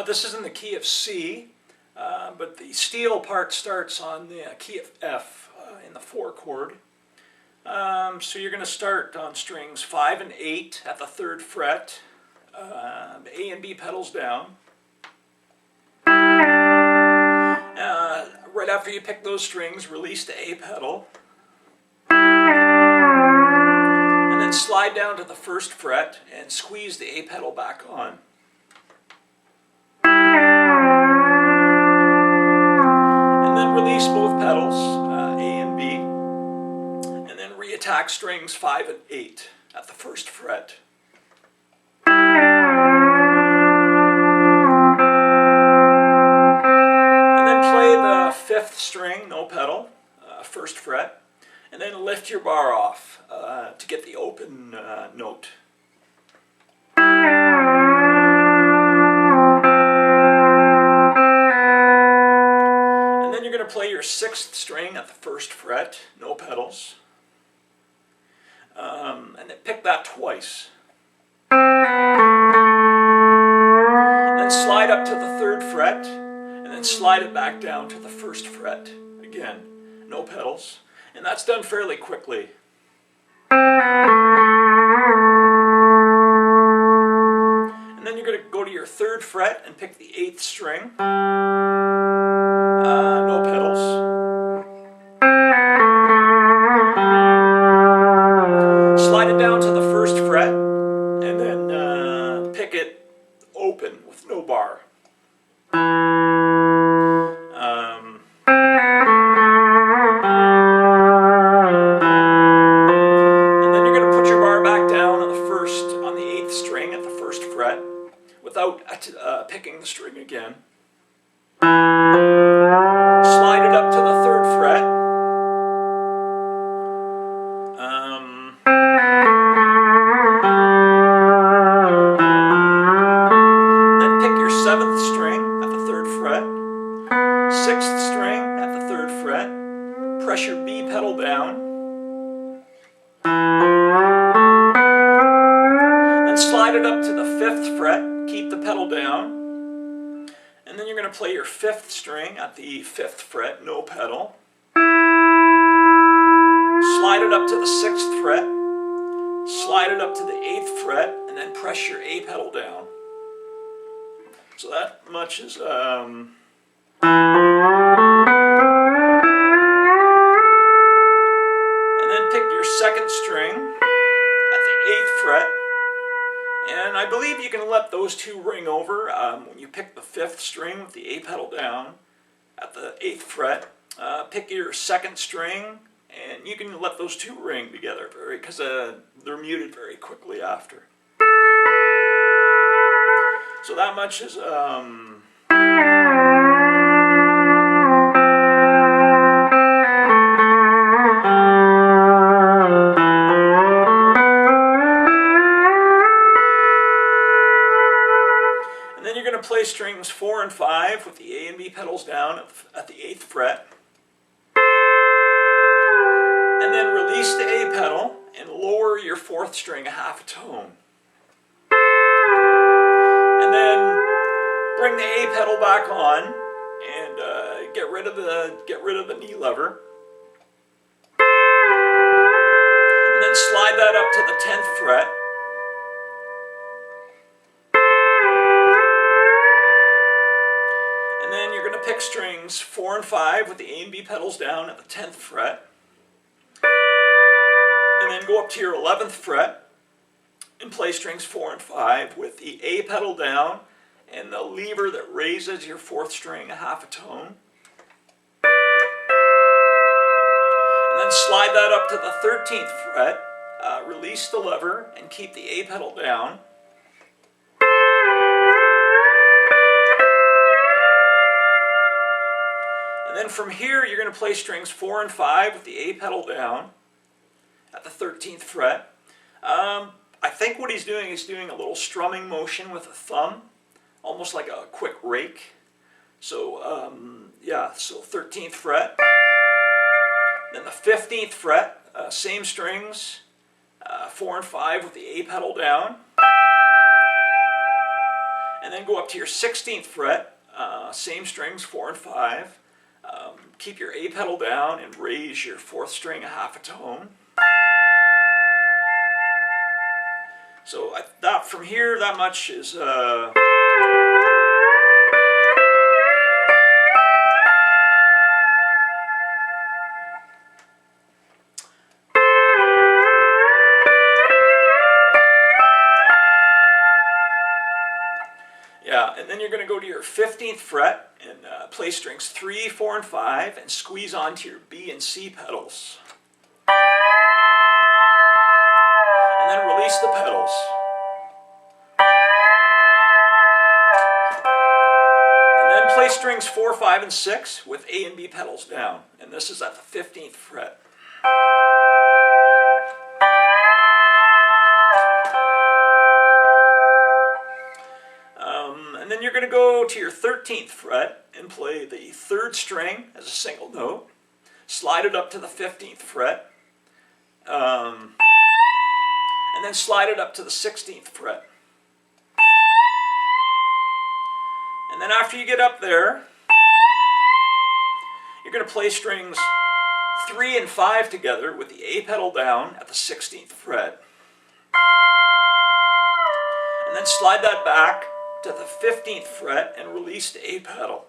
This is in the key of C, but the steel part starts on the key of F in the 4 chord. So you're going to start on strings 5 and 8 at the 3rd fret, the A and B pedals down. Right after you pick those strings, release the A pedal. And then slide down to the 1st fret and squeeze the A pedal back on. And then release both pedals, A and B. And then reattack strings 5 and 8 at the 1st fret. And then play the 5th string, no pedal, 1st fret. And then lift your bar off to get the open note. And then you're going to play your 6th string at the 1st fret, no pedals. And then pick that twice. Then slide up to the 3rd fret, and then slide it back down to the 1st fret. Again, no pedals. And that's done fairly quickly. And then you're going to go to your 3rd fret and pick the 8th string. No pedals. Slide it down to the 1st fret and then pick it open with no bar. Without picking the string again. Slide it up to the 3rd fret. Then pick your 7th string at the 3rd fret. 6th string at the 3rd fret. Press your B pedal down. Then slide it up to the 5th fret. Keep the pedal down, and then you're going to play your 5th string at the 5th fret, no pedal. Slide it up to the 6th fret, slide it up to the 8th fret, and then press your A pedal down. So that much is and then pick your 2nd string at the 8th fret. And I believe you can let those two ring over when you pick the 5th string with the A pedal down at the 8th fret. Pick your 2nd string, and you can let those two ring together because they're muted very quickly after. So that much is play strings 4 and 5 with the A and B pedals down at the 8th fret. And then release the A pedal and lower your 4th string a half a tone. And then bring the A pedal back on and get rid of the knee lever. And then slide that up to the 10th fret. And then you're going to pick strings 4 and 5 with the A and B pedals down at the 10th fret. And then go up to your 11th fret and play strings 4 and 5 with the A pedal down and the lever that raises your 4th string a half a tone. And then slide that up to the 13th fret, release the lever and keep the A pedal down. And then from here, you're going to play strings 4 and 5 with the A pedal down at the 13th fret. I think what he's doing is doing a little strumming motion with a thumb, almost like a quick rake. So, so 13th fret. Then the 15th fret, same strings, 4 and 5 with the A pedal down. and then go up to your 16th fret, same strings, 4 and 5. Keep your A pedal down and raise your 4th string a half a tone. So that from here, that much is yeah, and then you're going to go to your 15th fret and play strings 3, 4, and 5 and squeeze onto your B and C pedals. And then release the pedals. And then play strings 4, 5, and 6 with A and B pedals down. And this is at the 15th fret. And then you're going to go to your 13th fret and play the 3rd string as a single note. Slide it up to the 15th fret. And then slide it up to the 16th fret. And then after you get up there, you're going to play strings 3 and 5 together with the A pedal down at the 16th fret. And then slide that back to the 15th fret and release the A pedal.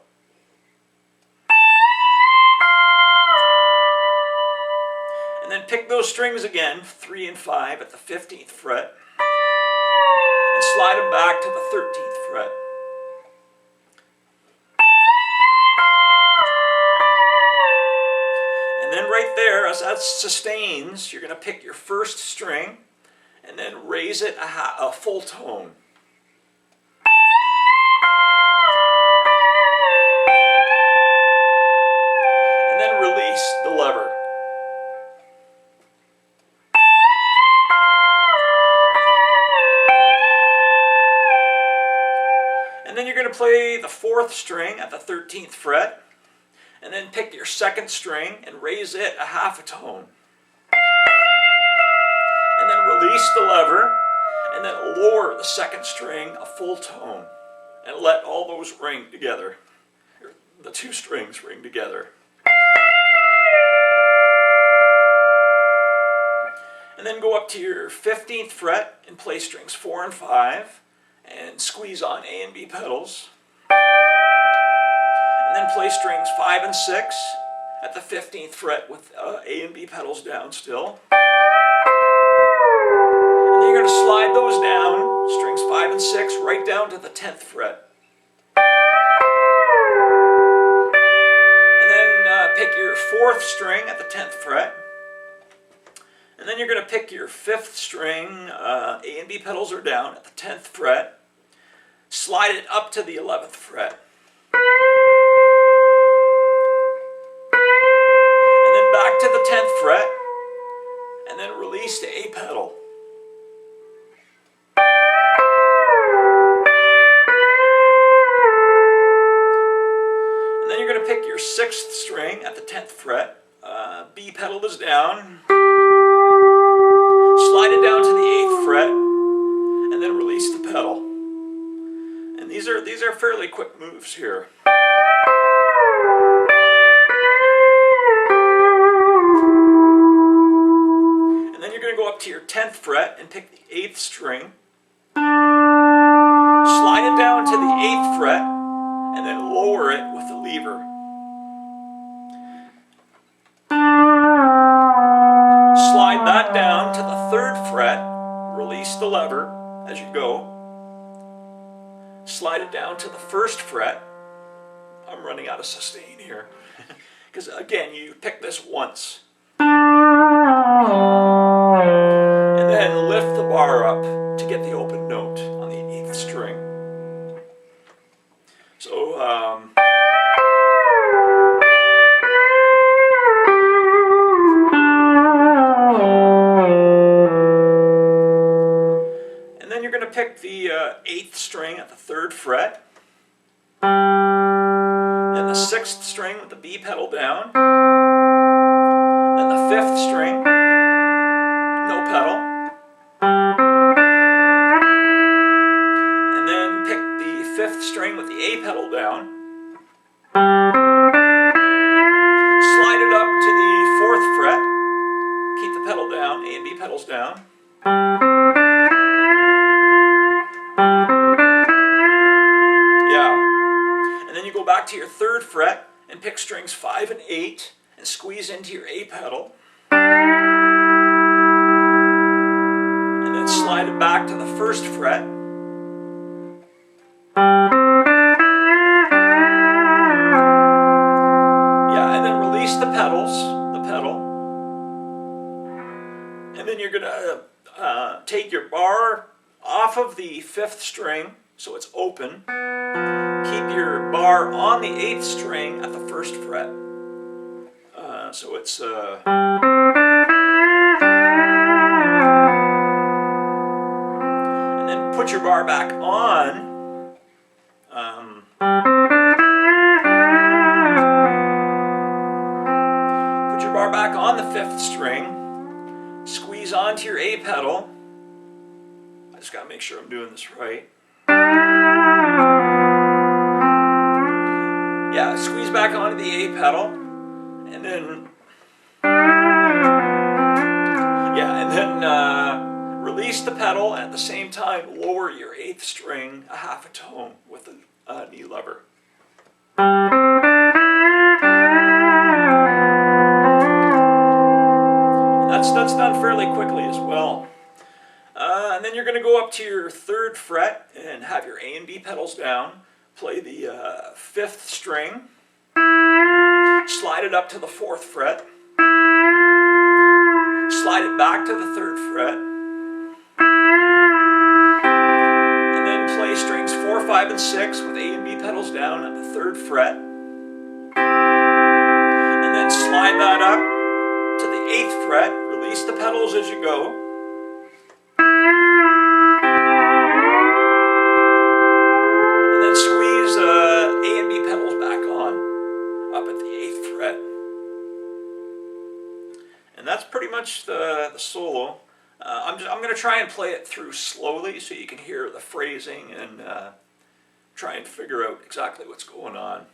And then pick those strings again, 3 and 5 at the 15th fret, and slide them back to the 13th fret. And then right there, as that sustains, you're going to pick your 1st string and then raise it a full tone. And then release the lever. And then you're going to play the 4th string at the 13th fret, and then pick your 2nd string and raise it a half a tone. And then release the lever, and then lower the 2nd string a full tone, and let all those ring together. The 2 strings ring together. And then go up to your 15th fret and play strings 4 and 5, and squeeze on A and B pedals. And then play strings 5 and 6 at the 15th fret with A and B pedals down still. And then you're going to slide those down, strings 5 and 6, right down to the 10th fret. And then pick your 4th string at the 10th fret. And then you're going to pick your 5th string, A and B pedals are down at the 10th fret. Slide it up to the 11th fret. And then back to the 10th fret. And then release the A pedal. And then you're going to pick your 6th string at the 10th fret. B pedal is down. Slide it down to the 8th fret. And then release the pedal. And these are fairly quick moves here. And then you're going to go up to your 10th fret and pick the 8th string. Slide it down to the 8th fret and then lower it with the lever. Slide that down to the 3rd fret, release the lever as you go. Slide it down to the 1st fret. I'm running out of sustain here. Because again, you pick this once. And then lift the bar up to get the open note on the 8th string. So, and then you're going to pick the 8th string at the 3rd fret. Then the 6th string with the B pedal down. Then the 5th string, no pedal. And then pick the 5th string with the A pedal down. Slide it up to the 4th fret. Keep the pedal down, A and B pedals down. Yeah. And then you go back to your 3rd fret and pick strings 5 and 8 and squeeze into your A pedal. And then slide it back to the 1st fret. Yeah, and then release the pedal. And then you're going to take your bar off of the 5th string so it's open. Keep your bar on the 8th string at the 1st fret. So it's and then put your bar back on. Put your bar back on the 5th string. Squeeze onto your A pedal. I just got to make sure I'm doing this right. Yeah, squeeze back onto the A pedal, and then release the pedal, and at the same time lower your 8th string a half a tone with the knee lever. And that's done fairly quickly as well. And then you're going to go up to your 3rd fret and have your A and B pedals down. Play the 5th string. Slide it up to the 4th fret. Slide it back to the 3rd fret. And then play strings 4, 5, and 6 with A and B pedals down at the 3rd fret. And then slide that up to the 8th fret. Release the pedals as you go. And then squeeze A and B pedals back on up at the 8th fret. And that's pretty much the solo. I'm going to try and play it through slowly so you can hear the phrasing and try and figure out exactly what's going on.